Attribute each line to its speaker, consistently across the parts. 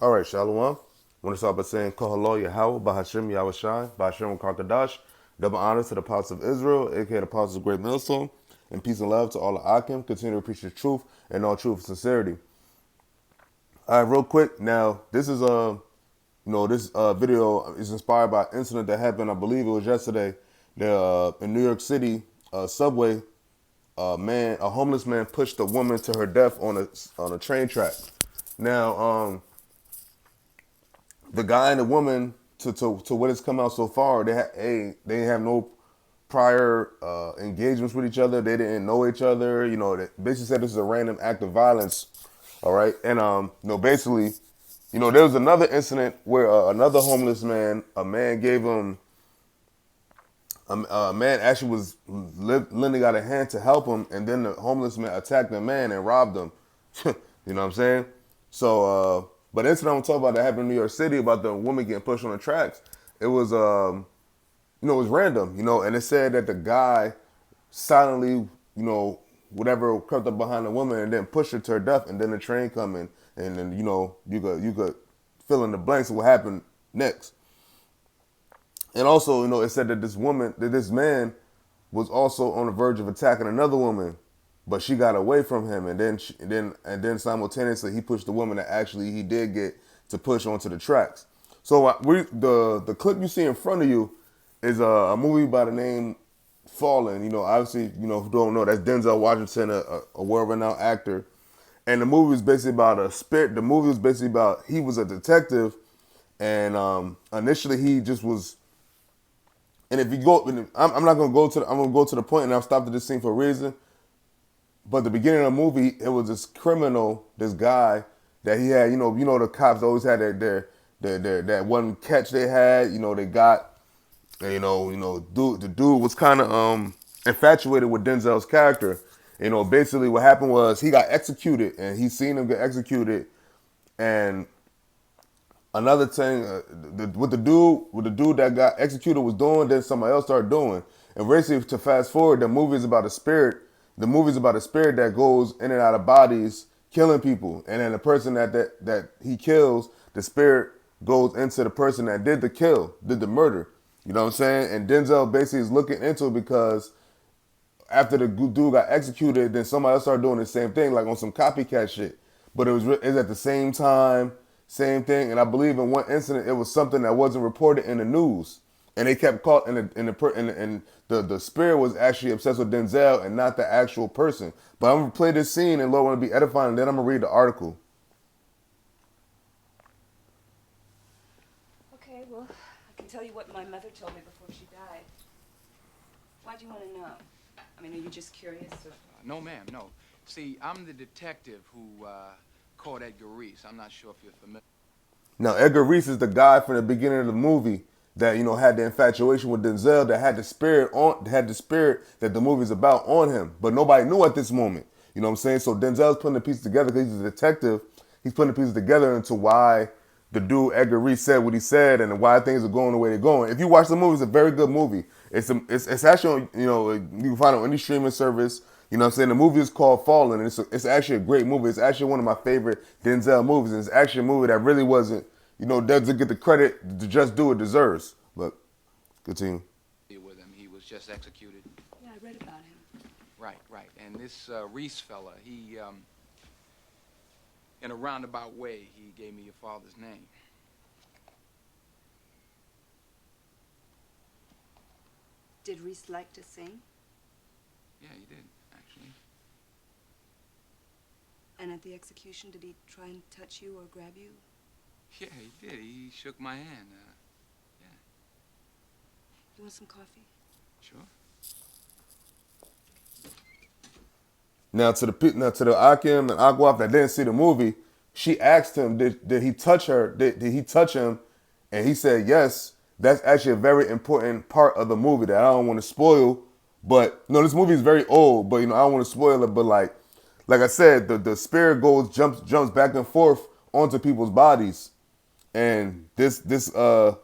Speaker 1: All right, Shalom. I want to start by saying Kohalo Yahweh, Bahashim Yahushai, Bahashim Karkadash. Double honors to the apostles of Israel, aka the apostles of Great Millstone, and peace and love to all the Akim. Continue to preach the truth and all truth and sincerity. All right, real quick. Now, this is this video is inspired by an incident that happened. I believe it was yesterday. In New York City, subway, a homeless man pushed a woman to her death on a train track. Now, the guy and the woman to what has come out so far, they have no prior engagements with each other. They didn't know each other. They basically said this is a random act of violence. All right, and basically, there was another incident where another homeless man, a man gave him, a man actually was lending out a hand to help him, and then the homeless man attacked the man and robbed him. You know what I'm saying? So, but the incident I'm talking about that happened in New York City about the woman getting pushed on the tracks, it was, it was random, and it said that the guy silently, whatever crept up behind the woman and then pushed her to her death, and then the train coming, and then, you could fill in the blanks of what happened next. And also, it said that this man was also on the verge of attacking another woman, but she got away from him, and then simultaneously he pushed the woman that actually he did get to push onto the tracks. So the clip you see in front of you is a movie by the name Fallen. Obviously, who don't know, that's Denzel Washington, a world-renowned actor. And the movie was basically about a spirit. The movie was basically about, he was a detective, and initially he just was. And if you go, I'm not gonna go to. I'm gonna go to the point, and I'll stop at this scene for a reason. But the beginning of the movie, it was this criminal, this guy that he had. The cops always had their that one catch they had. They got. And, the dude was kind of infatuated with Denzel's character. Basically what happened was he got executed, and he seen him get executed. And another thing, what the dude that got executed was doing, then somebody else started doing. And basically, to fast forward, the movie is about a spirit. The movie is about a spirit that goes in and out of bodies, killing people. And then the person that he kills, the spirit goes into the person that did the murder. You know what I'm saying? And Denzel basically is looking into it because after the dude got executed, then somebody else started doing the same thing, like on some copycat shit. But it was at the same time, same thing. And I believe in one incident, it was something that wasn't reported in the news, and they kept caught and the spirit was actually obsessed with Denzel and not the actual person. But I'm gonna play this scene, and Lord want to be edifying, and then I'm gonna read the article.
Speaker 2: Okay, well, I can tell you what my mother told me before she died. Why do you want to know? I mean, are you just curious? Or...
Speaker 3: No, ma'am, no. See, I'm the detective who caught Edgar Reese. I'm not sure if you're familiar.
Speaker 1: Now, Edgar Reese is the guy from the beginning of the movie that had the infatuation with Denzel, that had the spirit that the movie's about on him, but nobody knew at this moment. You know what I'm saying? So Denzel's putting the pieces together because he's a detective. He's putting the pieces together into why the dude Edgar Reese said what he said and why things are going the way they're going. If you watch the movie, it's a very good movie. It's actually, you can find it on any streaming service. You know what I'm saying? The movie is called Fallen, and it's actually a great movie. It's actually one of my favorite Denzel movies, and it's actually a movie that really wasn't, doesn't get the credit to just do it deserves. But continue.
Speaker 3: With him, he was just executed.
Speaker 2: Yeah, I read about him.
Speaker 3: Right, right. And this Reese fella, he, in a roundabout way, he gave me your father's name.
Speaker 2: Did Reese like to sing?
Speaker 3: Yeah, he did, actually.
Speaker 2: And at the execution, did he try and touch you or grab you?
Speaker 3: Yeah, he did. He shook my hand. Yeah.
Speaker 2: You want some coffee?
Speaker 3: Sure.
Speaker 1: Now to the Akim and Aguaf that didn't see the movie, she asked him, did he touch her? Did he touch him? And he said yes. That's actually a very important part of the movie that I don't want to spoil. But this movie is very old, but I don't want to spoil it. But like I said, the spirit jumps back and forth onto people's bodies, and this guy,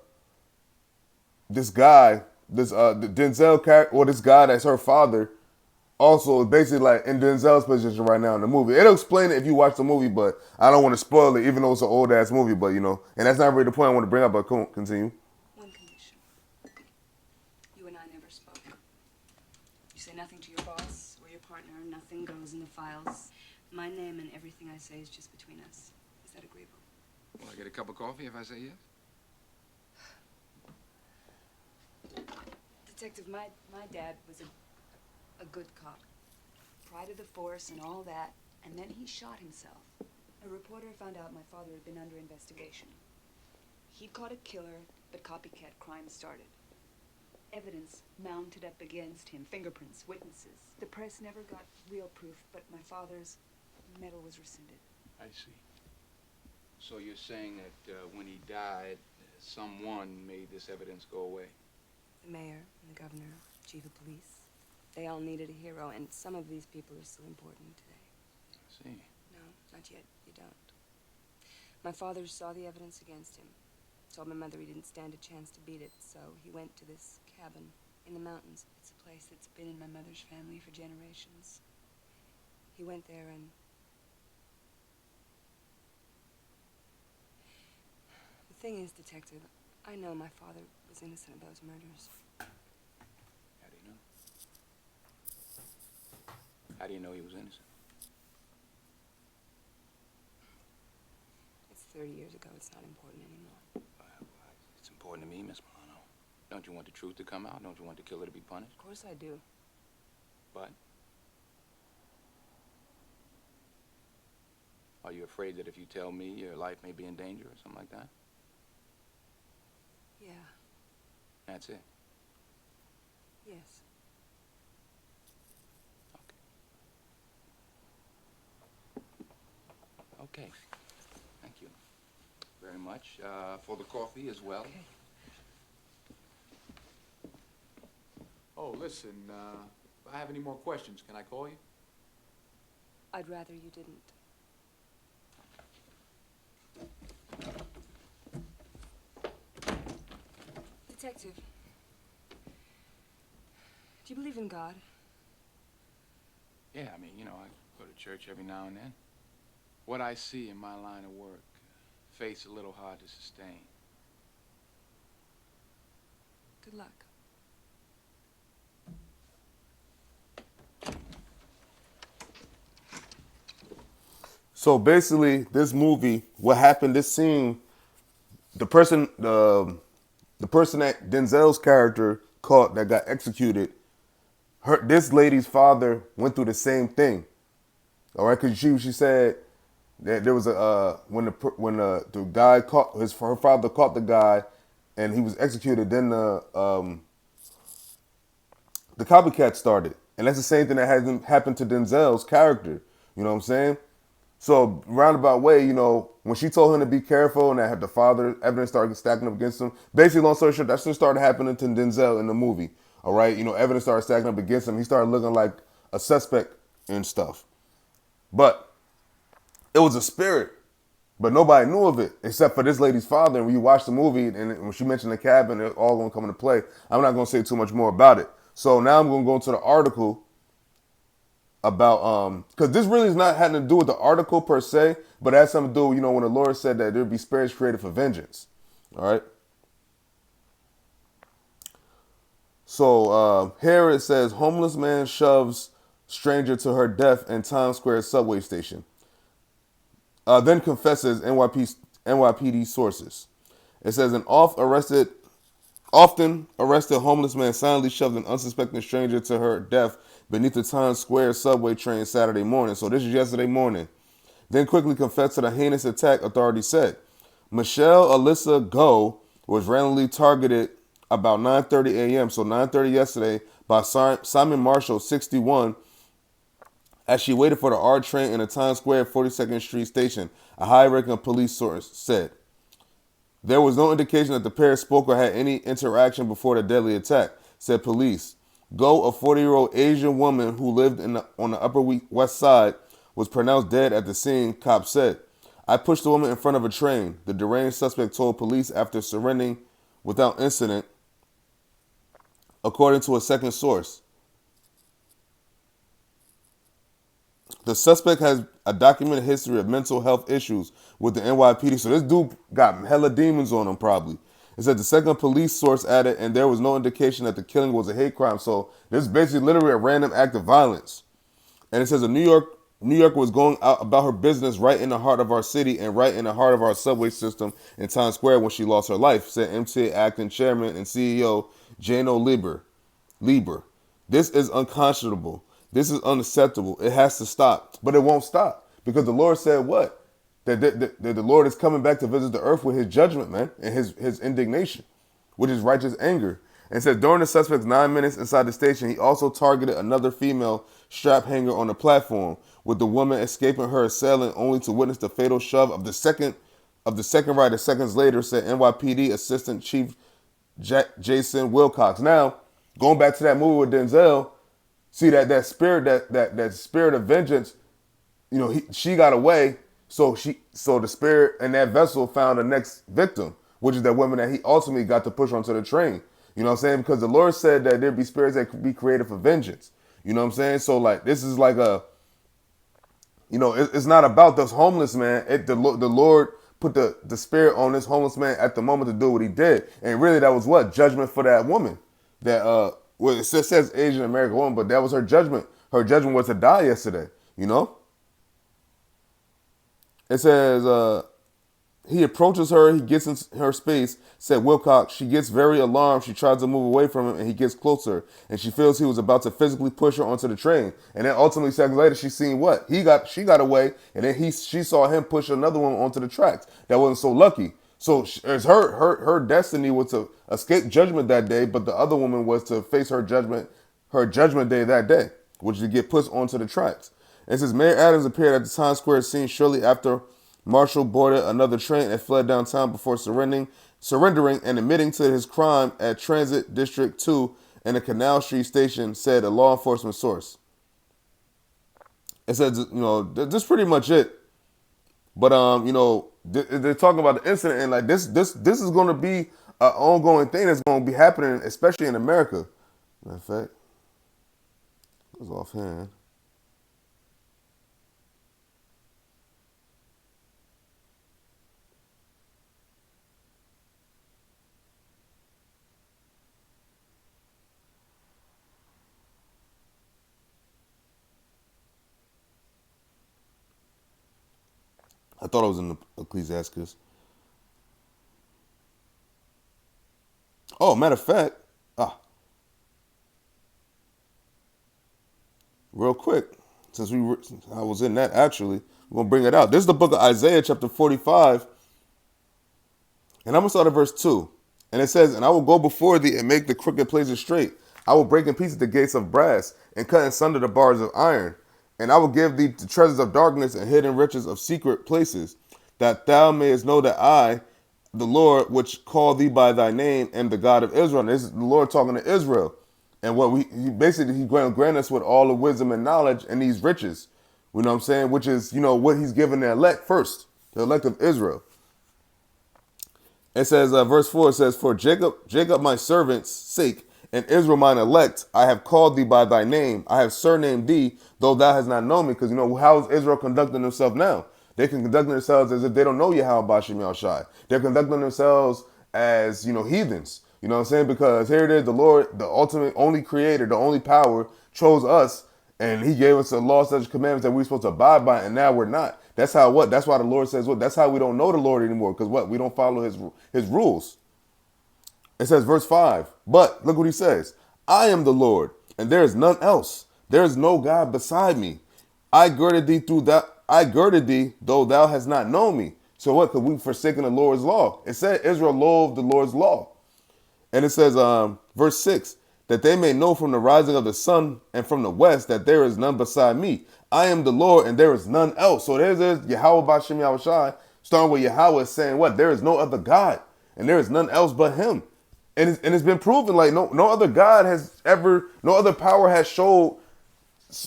Speaker 1: the Denzel character, or this guy that's her father, also it's basically like in Denzel's position right now in the movie. It'll explain it if you watch the movie, but I don't want to spoil it, even though it's an old ass movie. But and that's not really the point I want to bring up. But continue.
Speaker 2: One condition. You and I never spoke. You say nothing to your boss or your partner. Nothing goes in the files. My name and everything I say is just between us. Is that agreeable?
Speaker 3: Will I get a cup of coffee if I say yes?
Speaker 2: Detective, my dad was a good cop. Pride of the force and all that. And then he shot himself. A reporter found out my father had been under investigation. He'd caught a killer, but copycat crime started. Evidence mounted up against him, fingerprints, witnesses. The press never got real proof, but my father's medal was rescinded.
Speaker 3: I see. So you're saying that when he died, someone made this evidence go away?
Speaker 2: The mayor and the governor, chief of police. They all needed a hero, and some of these people are still important today.
Speaker 3: I see.
Speaker 2: No, not yet. You don't. My father saw the evidence against him. Told my mother he didn't stand a chance to beat it, so he went to this cabin in the mountains. It's a place that's been in my mother's family for generations. He went there and... The thing is, Detective, I know my father was innocent of those murders.
Speaker 3: How do you know? How do you know he was innocent?
Speaker 2: It's 30 years ago. It's not important anymore.
Speaker 3: It's important to me, Miss Milano. Don't you want the truth to come out? Don't you want the killer to be punished?
Speaker 2: Of course I do.
Speaker 3: But are you afraid that if you tell me, your life may be in danger or something like that?
Speaker 2: Yeah.
Speaker 3: That's it.
Speaker 2: Yes.
Speaker 3: Okay. Thank you very much. For the coffee as well.
Speaker 2: Okay.
Speaker 3: Oh, listen, if I have any more questions, can I call you?
Speaker 2: I'd rather you didn't. Detective, do you believe in God?
Speaker 3: Yeah, I mean, I go to church every now and then. What I see in my line of work, faith's a little hard to sustain.
Speaker 2: Good luck.
Speaker 1: So basically, this movie, what happened? This scene, the person that Denzel's character caught that got executed, this lady's father went through the same thing. All right, because she said that there was a when the guy caught her father caught the guy, and he was executed. Then the copycat started, and that's the same thing that hasn't happened to Denzel's character. You know what I'm saying? So roundabout way, when she told him to be careful and that the father evidence started stacking up against him, basically long story short, that's what started happening to Denzel in the movie. All right, evidence started stacking up against him. He started looking like a suspect and stuff. But it was a spirit, but nobody knew of it except for this lady's father. And when you watch the movie and when she mentioned the cabin, it's all going to come into play. I'm not going to say too much more about it. So now I'm going to go into the article about because this really is not having to do with the article per se, but it has something to do with, when the Lord said that there'd be spirits created for vengeance. All right. So here it says homeless man shoves stranger to her death in Times Square subway station. Then confesses NYPD sources. It says an often arrested homeless man silently shoved an unsuspecting stranger to her death beneath the Times Square subway train Saturday morning. So this is yesterday morning. Then quickly confessed to the heinous attack, authorities said. Michelle Alyssa Go was randomly targeted about 9:30 a.m., so 9:30 yesterday, by Simon Marshall, 61, as she waited for the R train in the Times Square 42nd Street station, a high-ranking police source said. There was no indication that the pair spoke or had any interaction before the deadly attack, said police. Go, a 40-year-old Asian woman who lived on the Upper West Side, was pronounced dead at the scene, cops said. I pushed the woman in front of a train, the deranged suspect told police after surrendering without incident, according to a second source. The suspect has a documented history of mental health issues with the NYPD. So this dude got hella demons on him, probably. It said the second police source added, and there was no indication that the killing was a hate crime. So this is basically literally a random act of violence. And it says New York was going out about her business right in the heart of our city and right in the heart of our subway system in Times Square when she lost her life, said MTA acting chairman and CEO Jano Lieber. This is unconscionable. This is unacceptable. It has to stop. But it won't stop. Because the Lord said what? That the Lord is coming back to visit the earth with his judgment, man, and his indignation, with his righteous anger. And it says during the suspect's 9 minutes inside the station, he also targeted another female strap hanger on the platform, with the woman escaping her assailant only to witness the fatal shove of the second rider seconds later, said NYPD Assistant Chief Jason Wilcox. Now, going back to that movie with Denzel, see that spirit that spirit of vengeance, she got away, so the spirit in that vessel found the next victim, which is that woman that he ultimately got to push onto the train. You know what I'm saying? Because the Lord said that there'd be spirits that could be created for vengeance. You know what I'm saying? So like this is like it's not about this homeless man. The Lord put the spirit on this homeless man at the moment to do what he did, and really that was what judgment for that woman. That well, it says Asian American woman, but that was her judgment. Her judgment was to die yesterday. It says he approaches her, he gets in her space, said Wilcox. She gets very alarmed. She tries to move away from him, and he gets closer, and she feels he was about to physically push her onto the train. And then ultimately, seconds later, she seen what? She got away, and then she saw him push another one onto the tracks. That wasn't so lucky. So it's her destiny was to escape judgment that day, but the other woman was to face her judgment day that day, which is to get pushed onto the tracks. And since Mayor Adams appeared at the Times Square scene shortly after Marshall boarded another train and fled downtown before surrendering and admitting to his crime at Transit District 2 and a Canal Street station, said a law enforcement source. It says, this is pretty much it. But, they're talking about the incident, and like this is going to be an ongoing thing that's going to be happening, especially in America. Matter of fact, it was offhand. I thought it was in the Ecclesiastes. Oh, matter of fact, real quick, since I was in that actually, we're gonna bring it out. This is the book of Isaiah, chapter 45, and I'm gonna start at verse 2. And it says, "And I will go before thee and make the crooked places straight. I will break in pieces the gates of brass and cut in sunder the bars of iron. And I will give thee the treasures of darkness and hidden riches of secret places, that thou mayest know that I, the Lord, which called thee by thy name, am the God of Israel." And this is the Lord talking to Israel. And he grant us with all the wisdom and knowledge and these riches. You know what I'm saying? Which is, what he's given the elect first, the elect of Israel. It says, verse 4, it says, "For Jacob my servant's sake, and Israel mine elect, I have called thee by thy name. I have surnamed thee, though thou hast not known me." Because, how is Israel conducting themselves now? They can conduct themselves as if they don't know Yahweh Bashim Yahushai. They're conducting themselves as, heathens. You know what I'm saying? Because here it is, the Lord, the ultimate, only creator, the only power, chose us, and he gave us a law, such commandments that we're supposed to abide by, and now we're not. That's how what? That's why the Lord says what? That's how we don't know the Lord anymore, because what? We don't follow his rules. It says, verse 5, "But," look what he says, "I am the Lord, and there is none else. There is no God beside me. I girded thee, though thou hast not known me." So what? Because we've forsaken the Lord's law. It said Israel loathed the Lord's law. And it says, verse 6, "That they may know from the rising of the sun and from the west that there is none beside me. I am the Lord, and there is none else." So there's Yahweh Bashim Yahushai, starting with Yahweh, saying what? There is no other God, and there is none else but him. And it's been proven, like, no other God no other power has showed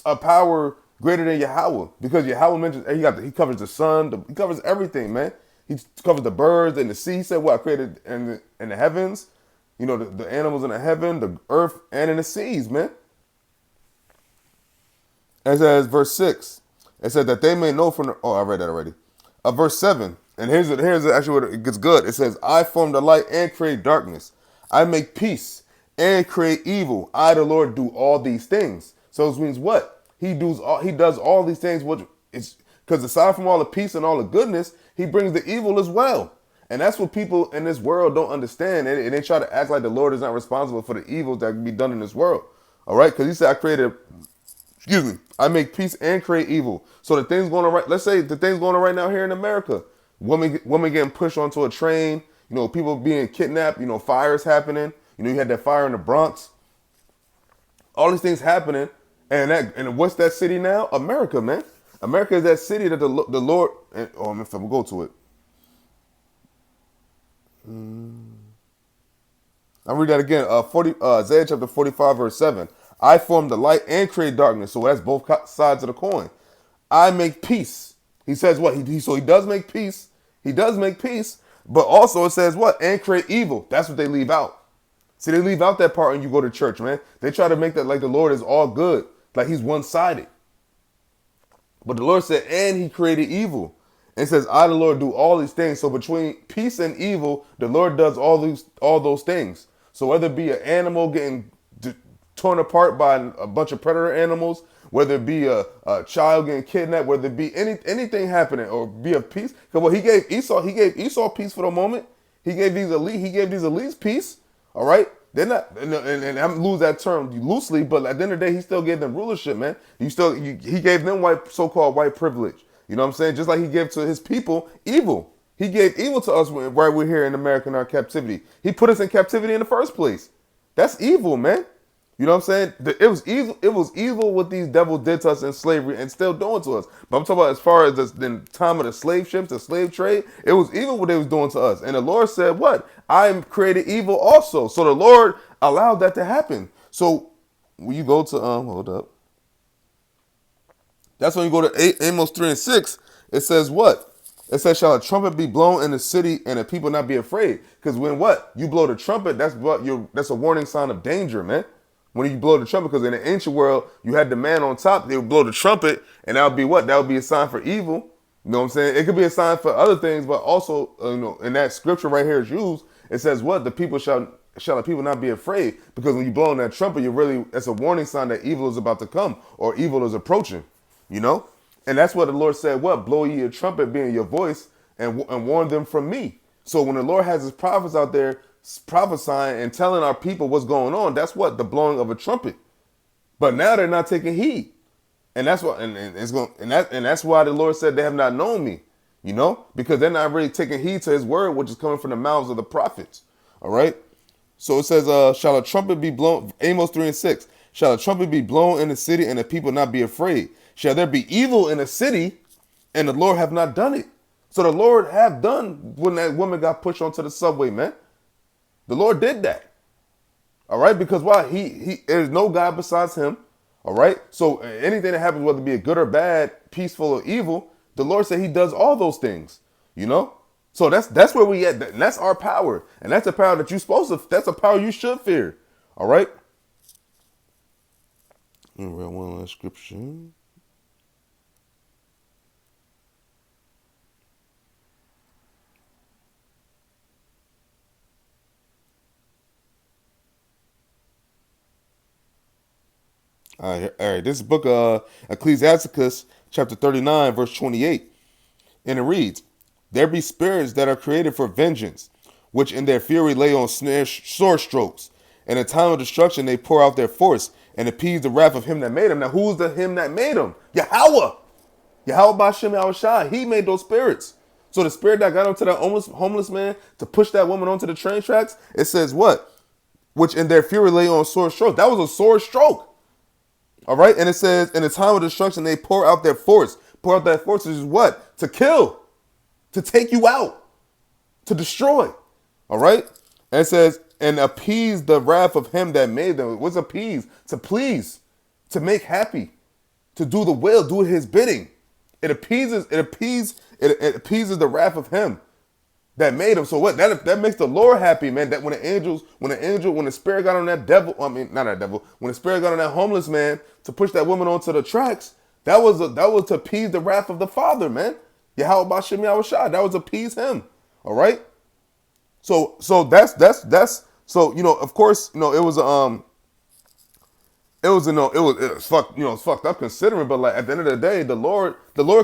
Speaker 1: a power greater than Yahweh. Because Yahweh mentions, he covers the sun, he covers everything, man. He covers the birds and the sea. He said, what? "I created in the heavens, the animals in the heaven, the earth, and in the seas," man. As verse 6, It said that they may know from the, oh, I read that already. Verse 7. And here's actually what it gets good. It says, I form the light and create darkness. I make peace and create evil. I, the Lord, do all these things. So it means what? He does all these things, which is because aside from all the peace and all the goodness, he brings the evil as well. And that's what people in this world don't understand. And they try to act like the Lord is not responsible for the evils that can be done in this world. All right? Because he said, I make peace and create evil. So the things going on right, let's say the things going on right now here in America, women getting pushed onto a train, people being kidnapped, fires happening. You had that fire in the Bronx. All these things happening. And what's that city now? America, man. America is that city that the Lord, if I go to it. I'll read that again. Isaiah chapter 45, verse 7. I form the light and create darkness. So that's both sides of the coin. I make peace. He says what? So he does make peace. He does make peace. But also it says what? And create evil. That's what they leave out. See, they leave out that part when you go to church, man. They try to make that like the Lord is all good. Like he's one-sided. But the Lord said, and he created evil. And it says, I, the Lord, do all these things. So between peace and evil, the Lord does all those things. So whether it be an animal getting torn apart by a bunch of predator animals, whether it be a child getting kidnapped, whether it be anything happening, or be a peace. Because what he gave Esau peace for the moment. He gave these elites peace. All right. They're not, and I'm lose that term loosely, but at the end of the day, he still gave them rulership, man. He gave them so-called white privilege. You know what I'm saying? Just like he gave to his people evil. He gave evil to us while we're here in America in our captivity. He put us in captivity in the first place. That's evil, man. You know what I'm saying? It was evil. It was evil what these devils did to us in slavery and still doing to us. But I'm talking about as far as the time of the slave ships, the slave trade, it was evil what they was doing to us. And the Lord said, what? I created evil also. So the Lord allowed that to happen. So when you go to, hold up. That's when you go to Amos 3 and 6. It says what? It says, shall a trumpet be blown in the city and the people not be afraid? Because when what? You blow the trumpet, that's a warning sign of danger, man. When you blow the trumpet, because in the ancient world, you had the man on top, they would blow the trumpet, and that would be what? That would be a sign for evil. You know what I'm saying? It could be a sign for other things, but also, in that scripture right here is used, it says what? The people shall the people not be afraid? Because when you blow on that trumpet, it's a warning sign that evil is about to come, or evil is approaching, And that's what the Lord said, what? Blow ye a trumpet, being your voice, and warn them from me. So when the Lord has his prophets out there prophesying and telling our people what's going on, that's what? The blowing of a trumpet. But now they're not taking heed. And that's why that's why the Lord said they have not known me, because they're not really taking heed to his word, which is coming from the mouths of the prophets. All right. So it says, shall a trumpet be blown? Amos 3 and 6. Shall a trumpet be blown in the city and the people not be afraid? Shall there be evil in the city and the Lord have not done it? So the Lord have done when that woman got pushed onto the subway, man. The Lord did that. All right. Because why? There's no God besides him. All right. So anything that happens, whether it be a good or bad, peaceful or evil, the Lord said he does all those things, So that's where we at. And that's our power. And that's a power that you're supposed to, that's a power you should fear. All right. Let me read one last scripture. All right. This is book Ecclesiasticus chapter 39, verse 28. And it reads, there be spirits that are created for vengeance, which in their fury lay on sword strokes. In a time of destruction, they pour out their force and appease the wrath of him that made them. Now, who's the him that made them? Yahweh. Yahweh Bashem Yahushua. He made those spirits. So the spirit that got onto that homeless man to push that woman onto the train tracks, it says what? Which in their fury lay on sword stroke. That was a sword stroke. All right. And it says, in the time of destruction, they pour out their force. Pour out that force is what? To kill. To take you out. To destroy. All right. And it says, and appease the wrath of him that made them. What's appease? To please. To make happy. To do the will. Do his bidding. It appeases the wrath of him that made him. So what? That makes the Lord happy, man. That when the spirit got on that devil, when the spirit got on that homeless man to push that woman onto the tracks, That was to appease the wrath of the Father, man. Yahweh Bashem Yahushua. That was to appease him. All right. So that's so of course it was fucked it's fucked up considering, but like at the end of the day, the Lord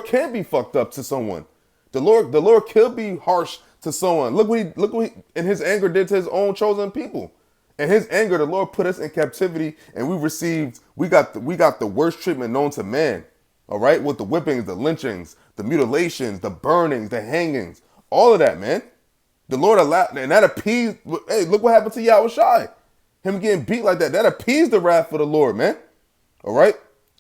Speaker 1: can't be fucked up to someone. The Lord could be harsh to someone. Look what he in his anger did to his own chosen people. In his anger, the Lord put us in captivity, and we got the worst treatment known to man. All right, with the whippings, the lynchings, the mutilations, the burnings, the hangings, all of that, man. The Lord allowed, and that appeased. Hey, look what happened to Yahushua. Him getting beat like that. That appeased the wrath of the Lord, man. All right,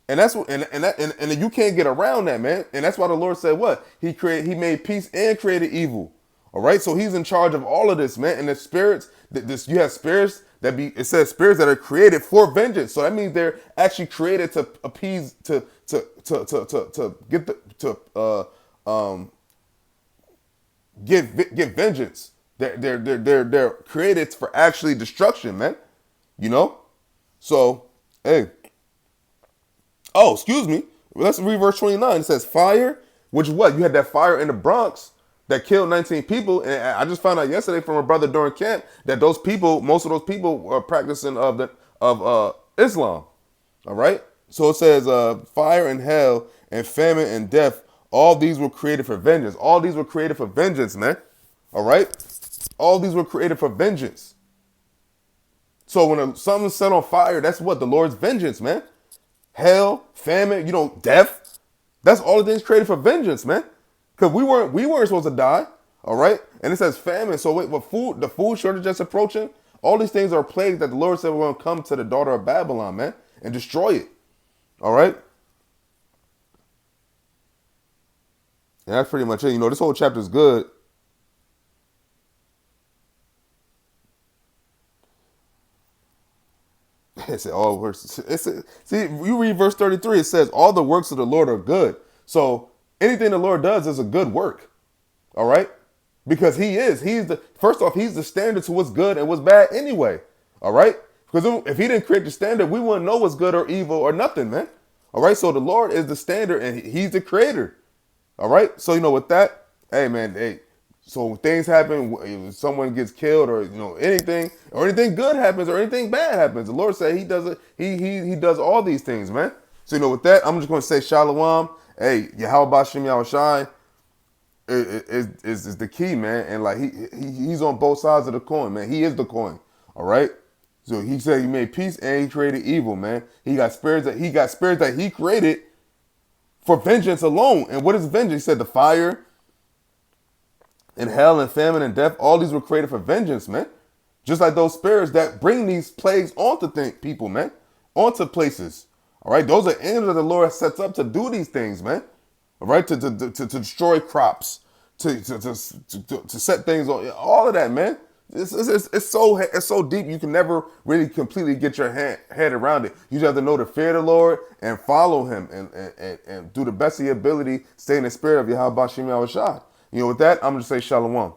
Speaker 1: and that's what, and you can't get around that, man. And that's why the Lord said what He made peace and created evil. All right, so He's in charge of all of this, man. And the spirits, you have spirits it says spirits that are created for vengeance. So that means they're actually created to appease, to get get vengeance. They're created for actually destruction, man. So hey, oh, excuse me. Let's read verse 29. It says fire, which what? You had that fire in the Bronx that killed 19 people. And I just found out yesterday from a brother during camp that most of those people were practicing of Islam. All right. So it says fire and hell and famine and death. All these were created for vengeance. All these were created for vengeance, man. All right. All these were created for vengeance. So when something's set on fire, that's what? The Lord's vengeance, man. Hell, famine, death. That's all the things created for vengeance, man. Because we weren't supposed to die. All right. And it says famine. So wait, the food shortage that's approaching, all these things are plagues that the Lord said we're going to come to the daughter of Babylon, man, and destroy it. All right. And that's pretty much it. This whole chapter is good. It said all works. See, you read verse 33. It says all the works of the Lord are good. So anything the Lord does is a good work. All right, because He's the standard to what's good and what's bad anyway. All right, because if He didn't create the standard, we wouldn't know what's good or evil or nothing, man. All right, so the Lord is the standard and He's the creator. All right, so with that, hey man, hey. So when things happen, someone gets killed, or anything good happens, or anything bad happens, the Lord said He does it. He does all these things, man. So with that, I'm just going to say Shalom. Hey, Yahweh Bashem Yahushai is the key, man, and like he's on both sides of the coin, man. He is the coin. All right. So He said He made peace and He created evil, man. He got spirits that He created for vengeance alone. And what is vengeance? He said the fire. And hell and famine and death, all these were created for vengeance, man. Just like those spirits that bring these plagues onto people, man. Onto places. All right. Those are angels that the Lord sets up to do these things, man. All right. To destroy crops. To set things on. All of that, man. It's so deep you can never really completely get your head around it. You just have to know the fear of the Lord and follow Him and do the best of your ability, stay in the spirit of Yahweh Bashem Yahushua. With that, I'm going to say Shalom.